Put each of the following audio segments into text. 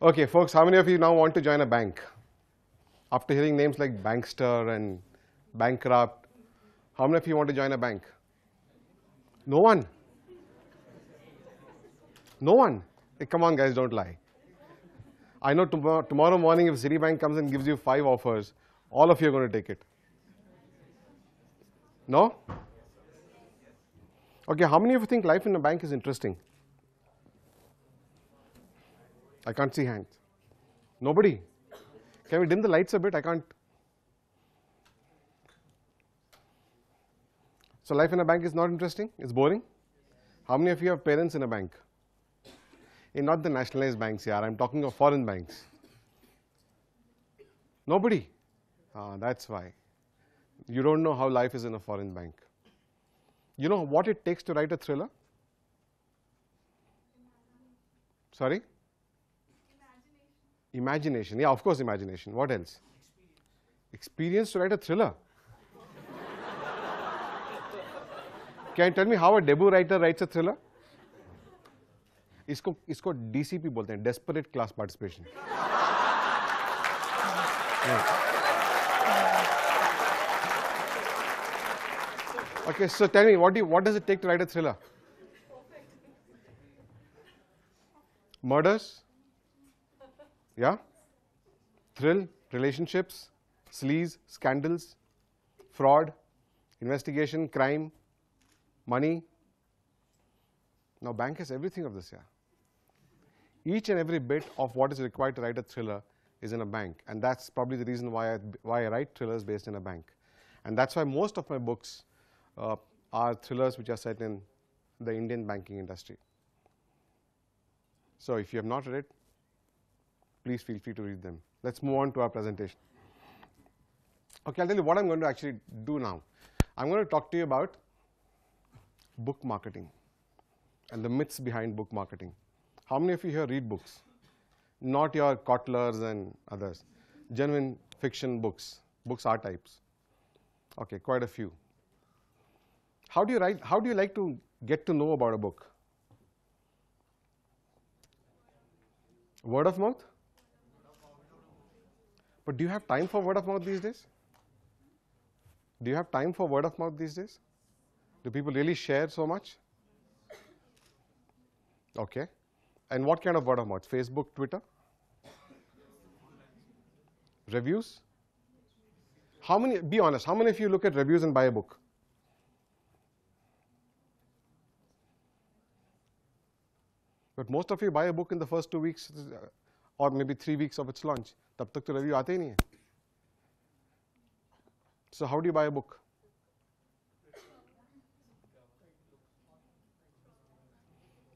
Okay, folks, how many of you now want to join a bank? After hearing names like Bankster and Bankrupt, how many of you want to join a bank? No one? No one? Hey, come on, guys, don't lie. I know tomorrow morning if Citibank comes and gives you 5 offers, all of you are going to take it. No? Okay, how many of you think life in a bank is interesting? I can't see hands. Nobody? Can we dim the lights a bit? I can't. So life in a bank is not interesting? It's boring? How many of you have parents in a bank? Not the nationalized banks here. I'm talking of foreign banks. Nobody? That's why. You don't know how life is in a foreign bank. You know what it takes to write a thriller? Sorry? Imagination. Yeah, of course, imagination. What else? Experience to write a thriller. Can you tell me how a debut writer writes a thriller? इसको DCP बोलते हैं, desperate class participation. Okay, so tell me, what does it take to write a thriller? Murders? Yeah? Thrill, relationships, sleaze, scandals, fraud, investigation, crime, money. Now, bank has everything of this, yeah. Each and every bit of what is required to write a thriller is in a bank, and that's probably the reason why I write thrillers based in a bank. And that's why most of my books are thrillers which are set in the Indian banking industry. So if you have not read it, please feel free to read them. Let's move on to our presentation. Okay, I'll tell you what I'm going to actually do now. I'm going to talk to you about book marketing and the myths behind book marketing. How many of you here read books? Not your Kotlers and others. Genuine fiction books, books are types. Okay, quite a few. How do you write? How do you like to get to know about a book? Word of mouth? But do you have time for word of mouth these days? Do you have time for word of mouth these days? Do people really share so much? Okay. And what kind of word of mouth? Facebook, Twitter? Reviews? How many, be honest, how many of you look at reviews and buy a book? But most of you buy a book in the first 2 weeks or maybe 3 weeks of its launch. Tab tak to review aate hi nahi hai. So how do you buy a book?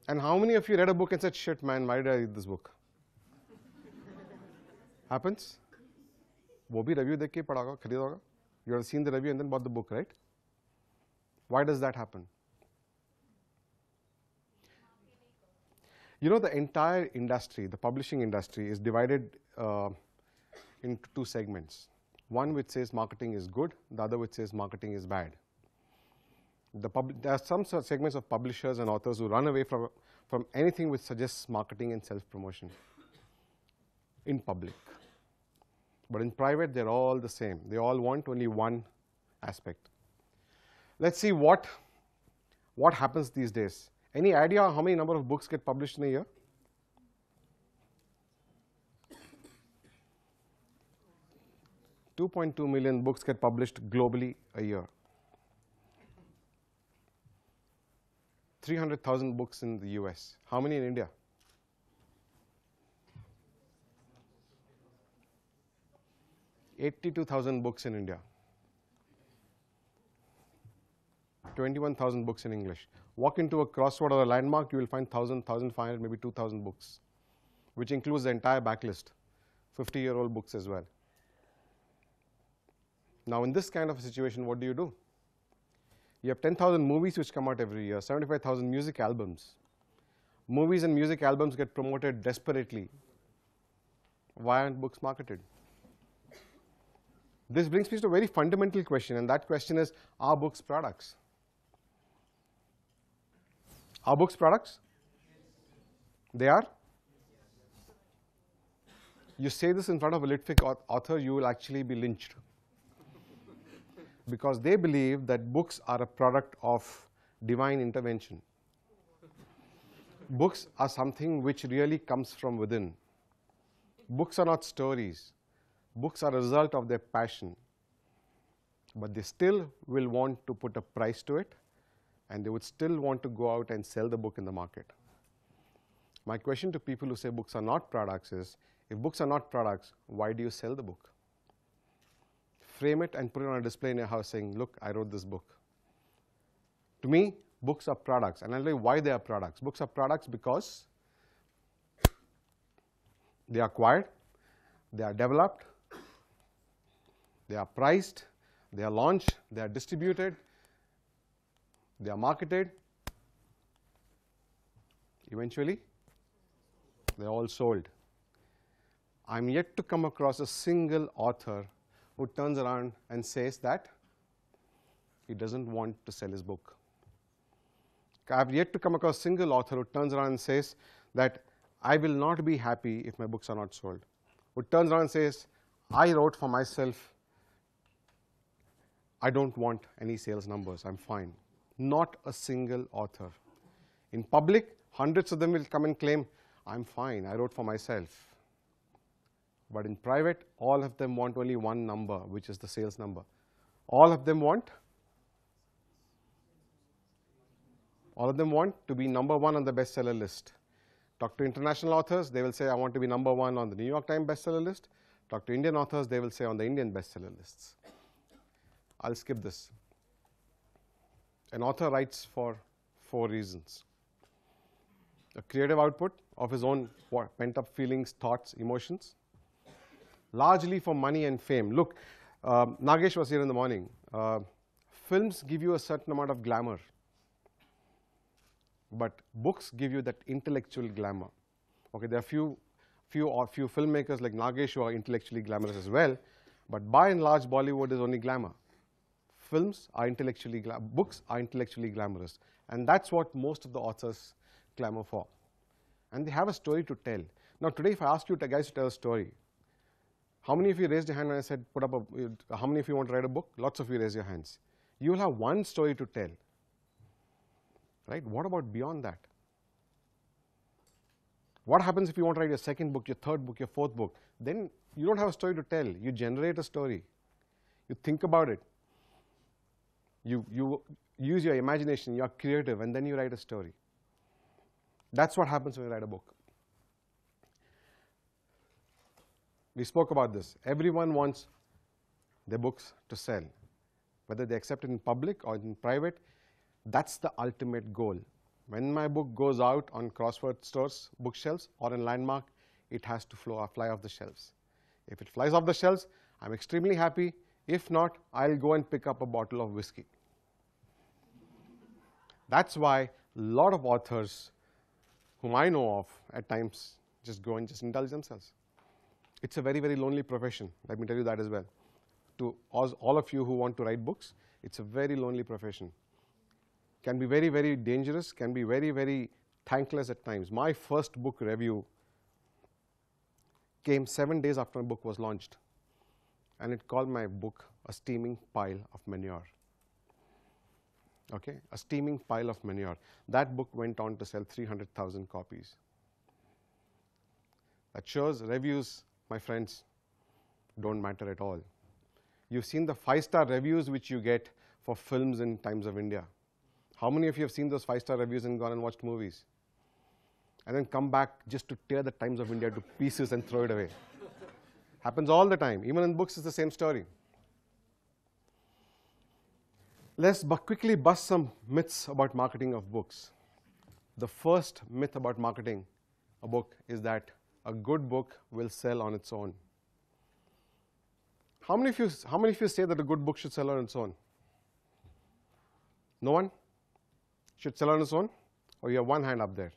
And how many of you read a book and said, shit man, why did I read this book? Happens? वो भी review देख के पढ़ा होगा, खरीदा होगा. You have seen the review and then bought the book, right? Why does that happen? You know, the entire industry, the publishing industry, is divided into 2 segments. One which says marketing is good, the other which says marketing is bad. There are some segments of publishers and authors who run away from anything which suggests marketing and self-promotion in public. But in private, they're all the same. They all want only one aspect. Let's see what happens these days. Any idea how many number of books get published in a year? $2.2 million books get published globally a year. 300,000 books in the US. How many in India? $82,000 books in India. 21,000 books in English. Walk into a crossroad or a landmark, you will find 1,000, 1,500, maybe 2,000 books, which includes the entire backlist, 50-year-old books as well. Now, in this kind of a situation, what do? You have 10,000 movies which come out every year, 75,000 music albums. Movies and music albums get promoted desperately. Why aren't books marketed? This brings me to a very fundamental question, and that question is, are books products? Are books products? They are? You say this in front of a lit-fic author, you will actually be lynched. Because they believe that books are a product of divine intervention. Books are something which really comes from within. Books are not stories. Books are a result of their passion. But they still will want to put a price to it, and they would still want to go out and sell the book in the market. My question to people who say books are not products is, if books are not products, why do you sell the book? Frame it and put it on a display in your house saying, look, I wrote this book. To me, books are products, and I'll tell you why they are products. Books are products because they are acquired, they are developed, they are priced, they are launched, they are distributed, they are marketed. Eventually, they are all sold. I'm yet to come across a single author who turns around and says that he doesn't want to sell his book. I've yet to come across a single author who turns around and says that I will not be happy if my books are not sold. Who turns around and says, I wrote for myself, I don't want any sales numbers, I'm fine. Not a single author. In public, hundreds of them will come and claim, I'm fine, I wrote for myself. But in private, all of them want only one number, which is the sales number. All of them want to be number one on the bestseller list. Talk to international authors, they will say, I want to be number one on the New York Times bestseller list. Talk to Indian authors, they will say on the Indian bestseller lists. I'll skip this. An author writes for 4 reasons. A creative output of his own pent-up feelings, thoughts, emotions. Largely for money and fame. Look, Nagesh was here in the morning. Films give you a certain amount of glamour. But books give you that intellectual glamour. Okay, there are few filmmakers like Nagesh who are intellectually glamorous as well. But by and large, Bollywood is only glamour. Films are intellectually books are intellectually glamorous, and that's what most of the authors clamor for. And they have a story to tell. Now, today, if I ask you guys to tell a story, how many of you raised your hand when I said put up a? How many of you want to write a book? Lots of you raise your hands. You will have one story to tell, right? What about beyond that? What happens if you want to write your second book, your third book, your fourth book? Then you don't have a story to tell. You generate a story. You think about it. You use your imagination, you're creative, and then you write a story. That's what happens when you write a book. We spoke about this. Everyone wants their books to sell. Whether they accept it in public or in private, that's the ultimate goal. When my book goes out on crossword stores, bookshelves, or in Landmark, it has to fly off the shelves. If it flies off the shelves, I'm extremely happy. If not, I'll go and pick up a bottle of whiskey. That's why a lot of authors whom I know of at times just go and just indulge themselves. It's a very, very lonely profession. Let me tell you that as well. To all of you who want to write books, it's a very lonely profession. Can be very, very dangerous, can be very, very thankless at times. My first book review came 7 days after my book was launched, and it called my book a steaming pile of manure. Okay, a steaming pile of manure. That book went on to sell 300,000 copies. That shows reviews, my friends, don't matter at all. You've seen the 5-star reviews which you get for films in Times of India. How many of you have seen those 5-star reviews and gone and watched movies? And then come back just to tear the Times of India to pieces and throw it away. Happens all the time. Even in books, it's the same story. Let's quickly bust some myths about marketing of books. The first myth about marketing a book is that a good book will sell on its own. How many of you say that a good book should sell on its own? No one? Should sell on its own? Or you have one hand up there?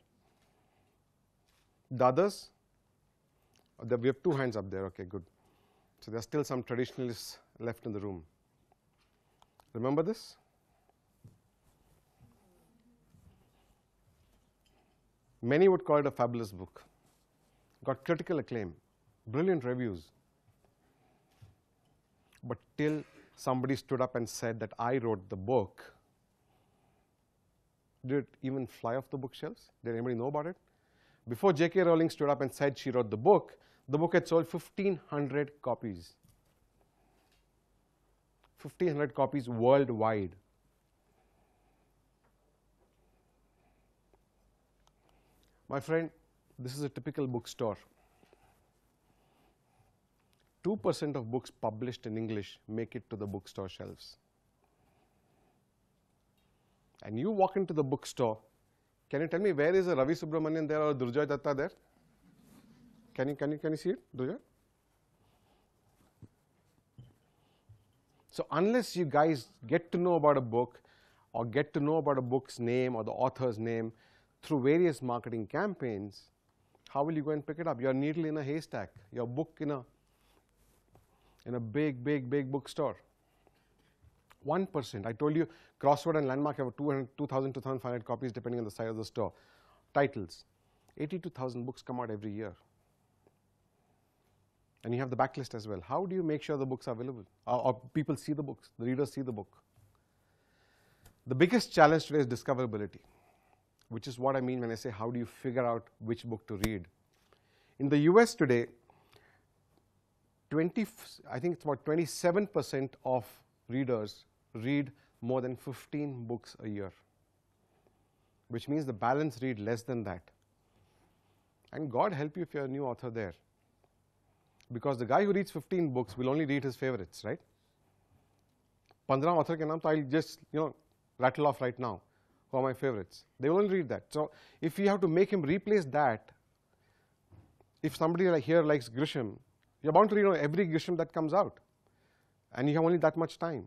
The others? We have 2 hands up there. Okay, good. So there are still some traditionalists left in the room. Remember this? Many would call it a fabulous book. Got critical acclaim. brilliant reviews. But till somebody stood up and said that I wrote the book, did it even fly off the bookshelves? Did anybody know about it? Before J.K. Rowling stood up and said she wrote the book had sold 1,500 copies. 1,500 copies worldwide. My friend, this is a typical bookstore. 2% of books published in English make it to the bookstore shelves. And you walk into the bookstore, can you tell me where is a Ravi Subramanian there or a Durjoy Datta there? Can you see it, Durjoy? So unless you guys get to know about a book or get to know about a book's name or the author's name through various marketing campaigns, how will you go and pick it up? You're a needle in a haystack. Your book in a big bookstore. 1%. I told you Crossword and Landmark have 2,000, 2,500 copies depending on the size of the store. Titles. 82,000 books come out every year. And you have the backlist as well. How do you make sure the books are available? Or people see the books, the readers see the book? The biggest challenge today is discoverability, which is what I mean when I say how do you figure out which book to read. In the US today, I think it's about 27% of readers read more than 15 books a year, which means the balance read less than that. And God help you if you're a new author there. Because the guy who reads 15 books will only read his favorites, right? 15 author ke naam, so I'll just, rattle off right now who are my favorites. They will only read that. So if you have to make him replace that, if somebody like here likes Grisham, you're bound to read every Grisham that comes out. And you have only that much time.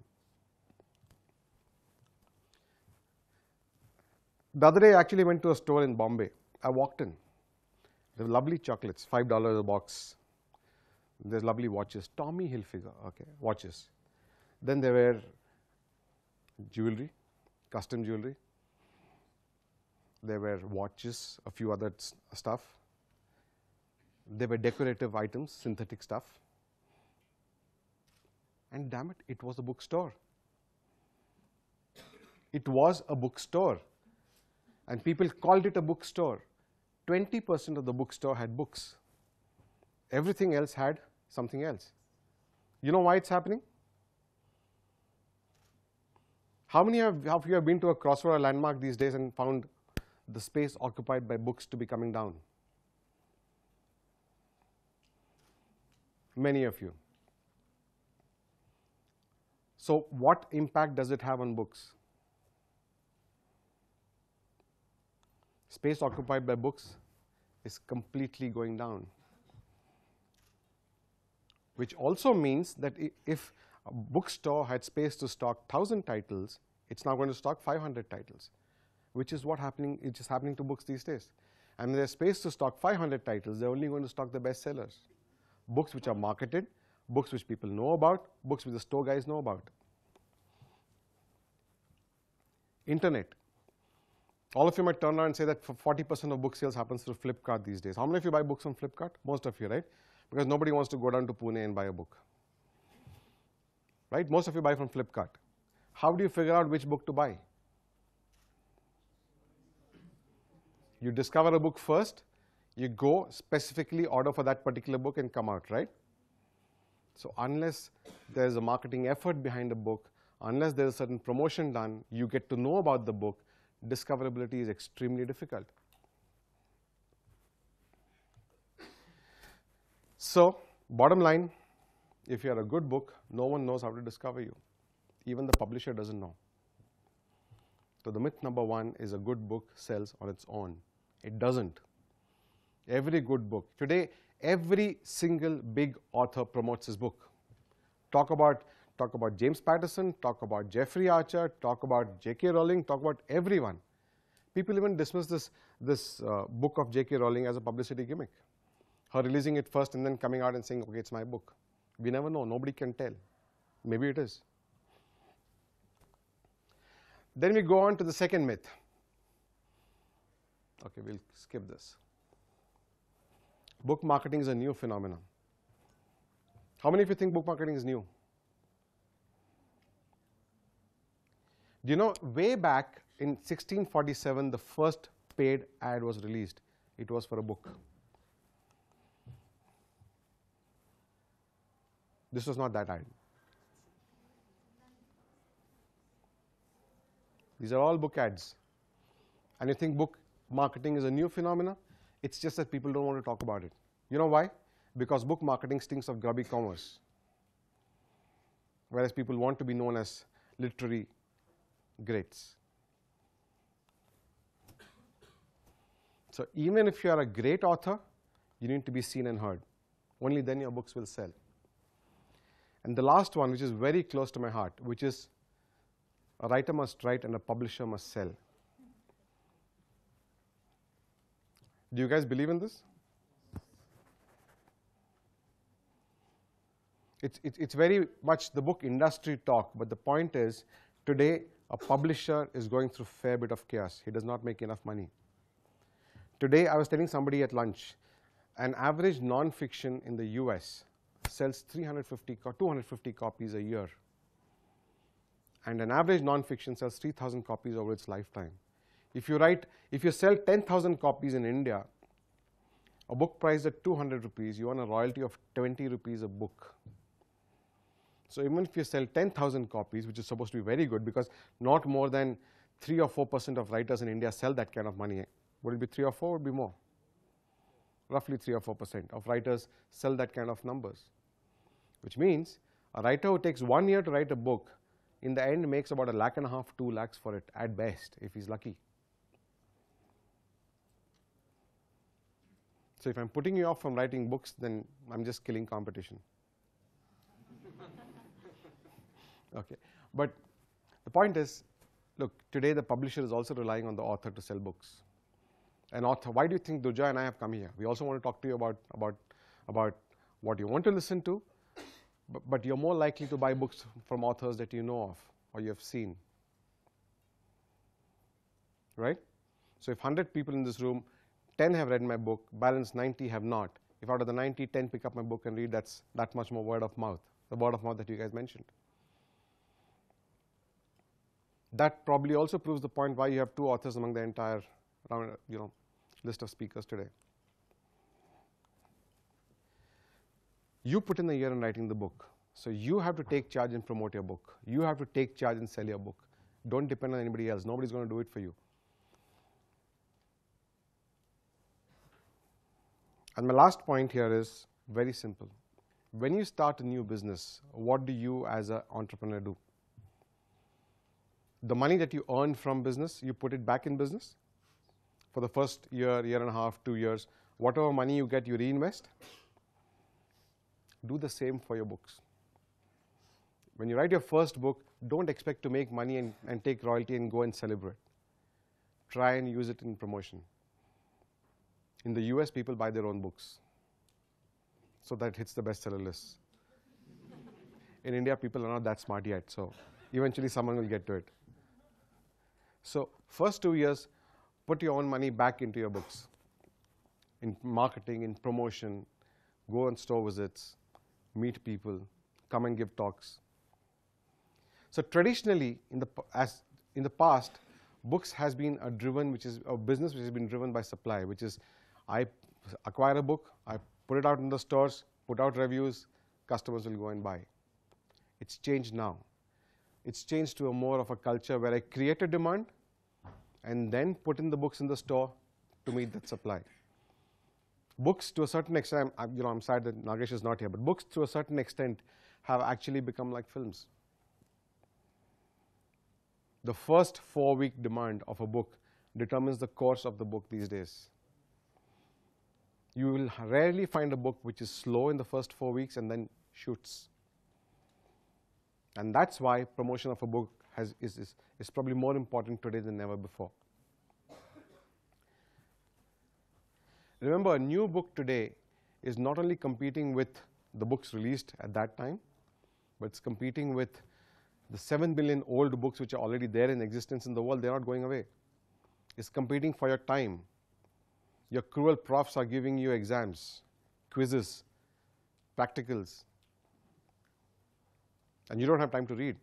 The other day I actually went to a store in Bombay. I walked in. There were lovely chocolates, $5 a box. There's lovely watches, Tommy Hilfiger, okay, watches. Then there were jewelry, custom jewelry. There were watches, a few other stuff. There were decorative items, synthetic stuff. And damn it, it was a bookstore. It was a bookstore. And people called it a bookstore. 20% of the bookstore had books. Everything else had something else. You know why it's happening? How many of you have been to a Crossword or Landmark these days and found the space occupied by books to be coming down? Many of you. So what impact does it have on books? Space occupied by books is completely going down. Which also means that if a bookstore had space to stock 1,000 titles, it's now going to stock 500 titles, which is happening to books these days. And when there's space to stock 500 titles, they're only going to stock the bestsellers. Books which are marketed, books which people know about, books which the store guys know about. Internet. All of you might turn around and say that 40% of book sales happens through Flipkart these days. How many of you buy books on Flipkart? Most of you, right? Because nobody wants to go down to Pune and buy a book. Right? Most of you buy from Flipkart. How do you figure out which book to buy? You discover a book first, you go specifically order for that particular book and come out, right? So unless there's a marketing effort behind a book, unless there's a certain promotion done, you get to know about the book, discoverability is extremely difficult. So, bottom line, if you are a good book, no one knows how to discover you. Even the publisher doesn't know. So the myth number one is a good book sells on its own. It doesn't. Every good book. Today, every single big author promotes his book. Talk about James Patterson, talk about Jeffrey Archer, talk about J.K. Rowling, talk about everyone. People even dismiss this book of J.K. Rowling as a publicity gimmick. Her releasing it first and then coming out and saying, okay, it's my book. We never know. Nobody can tell. Maybe it is. Then we go on to the second myth. Okay, we'll skip this. Book marketing is a new phenomenon. How many of you think book marketing is new? Do you know, way back in 1647, the first paid ad was released. It was for a book. This was not that ad. These are all book ads. And you think book marketing is a new phenomena? It's just that people don't want to talk about it. You know why? Because book marketing stinks of grubby commerce. Whereas people want to be known as literary greats. So even if you are a great author, you need to be seen and heard. Only then your books will sell. And the last one, which is very close to my heart, which is a writer must write and a publisher must sell. Do you guys believe in this? It's very much the book industry talk, but the point is, today a publisher is going through a fair bit of chaos. He does not make enough money. Today I was telling somebody at lunch, an average non-fiction in the US sells 250 copies a year. And an average non-fiction sells 3,000 copies over its lifetime. If you sell 10,000 copies in India, a book priced at 200 rupees, you earn a royalty of 20 rupees a book. So even if you sell 10,000 copies, which is supposed to be very good, because not more than 3 or 4% of writers in India sell that kind of money. Would it be 3 or 4? Would it be more? Roughly 3 or 4% of writers sell that kind of numbers. Which means a writer who takes 1 year to write a book, in the end makes about 1.5 lakh, 2 lakhs for it at best, if he's lucky. So if I'm putting you off from writing books, then I'm just killing competition. Okay, but the point is, look, today the publisher is also relying on the author to sell books. An author, why do you think Durjoy and I have come here? We also want to talk to you about what you want to listen to, but you're more likely to buy books from authors that you know of or you have seen, right? So if 100 people in this room, 10 have read my book, balance 90 have not. If out of the 90, 10 pick up my book and read, that's that much more word of mouth, the word of mouth that you guys mentioned. That probably also proves the point why you have 2 authors among the entire list of speakers today. You put in a year in writing the book, so you have to take charge and promote your book. You have to take charge and sell your book. Don't depend on anybody else. Nobody's going to do it for you. And my last point here is very simple. When you start a new business, what do you as an entrepreneur do? The money that you earn from business, you put it back in business. For the first year, year and a half, 2 years, whatever money you get, you reinvest. Do the same for your books. When you write your first book, don't expect to make money and take royalty and go and celebrate. Try and use it in promotion. In the US, people buy their own books, so that it hits the bestseller lists. In India, people are not that smart yet, so eventually someone will get to it. So first 2 years, put your own money back into your books, in marketing, in promotion, go on store visits, meet people, come and give talks. So traditionally, in the past, books has been a business which has been driven by supply, which is I acquire a book, I put it out in the stores, put out reviews, customers will go and buy. It's changed now. It's changed to a more of a culture where I create a demand and then put in the books in the store to meet that supply. Books, to a certain extent, I'm sad that Nagesh is not here, but books to a certain extent have actually become like films. The first 4-week demand of a book determines the course of the book these days. You will rarely find a book which is slow in the first 4 weeks and then shoots. And that's why promotion of a book is probably more important today than ever before. Remember, a new book today is not only competing with the books released at that time, but it's competing with the 7 billion old books which are already there in existence in the world. They're not going away. It's competing for your time. Your cruel profs are giving you exams, quizzes, practicals. and you don't have time to read.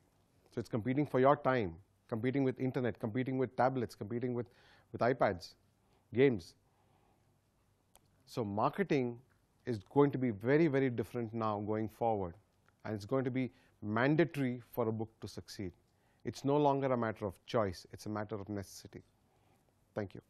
So it's competing for your time, competing with internet, competing with tablets, competing with iPads, games. So marketing is going to be very, very different now going forward, and it's going to be mandatory for a book to succeed. It's no longer a matter of choice, it's a matter of necessity. Thank you.